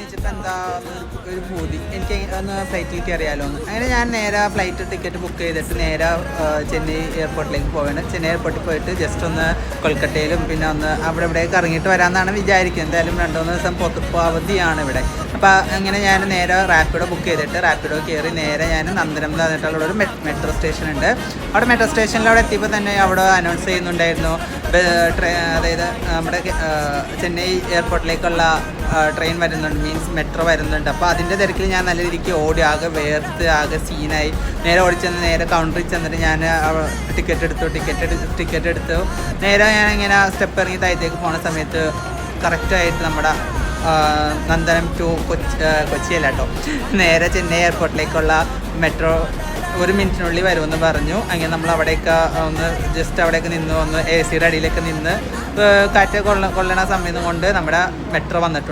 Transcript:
കഴിച്ചപ്പോൾ എന്താ ഒരു പൂതി എനിക്ക് ഒന്ന് ഫ്ലൈറ്റിൽ കയറിയാലോ എന്ന്. അങ്ങനെ ഞാൻ നേരെ ഫ്ലൈറ്റ് ടിക്കറ്റ് ബുക്ക് ചെയ്തിട്ട് നേരെ ചെന്നൈ എയർപോർട്ടിലേക്ക് പോവുകയാണ്. ചെന്നൈ എയർപോർട്ടിൽ പോയിട്ട് ജസ്റ്റ് ഒന്ന് കൊൽക്കട്ടയിലും പിന്നെ ഒന്ന് അവിടെ ഇവിടെയൊക്കെ ഇറങ്ങിയിട്ട് വരാമെന്നാണ് വിചാരിക്കുന്നത്. എന്തായാലും 2-3 ദിവസം അവധിയാണ് ഇവിടെ. അപ്പോൾ അങ്ങനെ ഞാൻ നേരെ റാപ്പിഡോ ബുക്ക് ചെയ്തിട്ട് റാപ്പിഡോ കയറി നേരെ ഞാൻ നന്ദനം എന്ന് പറഞ്ഞിട്ടുള്ള ഒരു മെട്രോ സ്റ്റേഷൻ ഉണ്ട്. അവിടെ മെട്രോ സ്റ്റേഷനിൽ അവിടെ എത്തിയപ്പോൾ തന്നെ അവിടെ അനൗൺസ് ചെയ്യുന്നുണ്ടായിരുന്നു, അതായത് നമ്മുടെ ചെന്നൈ എയർപോർട്ടിലേക്കുള്ള ട്രെയിൻ വരുന്നുണ്ട്, മീൻസ് മെട്രോ വരുന്നുണ്ട്. അപ്പോൾ അതിൻ്റെ തിരക്കിൽ ഞാൻ നല്ല രീതിക്ക് ഓടി ആകെ വേർത്ത് ആകെ സീനായി നേരെ ഓടിച്ചെന്ന് നേരെ കൗണ്ടറിൽ ചെന്നിട്ട് ഞാൻ ടിക്കറ്റ് എടുത്തു. നേരെ ഞാൻ ഇങ്ങനെ സ്റ്റെപ്പ് ഇറങ്ങി താഴത്തേക്ക് പോണ സമയത്ത് കറക്റ്റായിട്ട് നമ്മുടെ നന്ദനം ടു കൊച്ചിയല്ല കേട്ടോ, നേരെ ചെന്നൈ എയർപോർട്ടിലേക്കുള്ള മെട്രോ 1 മിനിറ്റിനുള്ളിൽ വരുമെന്ന് പറഞ്ഞു. അങ്ങനെ നമ്മൾ അവിടെയൊക്കെ ഒന്ന് ജസ്റ്റ് അവിടെയൊക്കെ നിന്ന് ഒന്ന് AC യുടെ അടിയിലൊക്കെ നിന്ന് കാറ്റ് കൊള്ളണ സമയം കൊണ്ട് നമ്മുടെ മെട്രോ വന്നിട്ടുണ്ട്.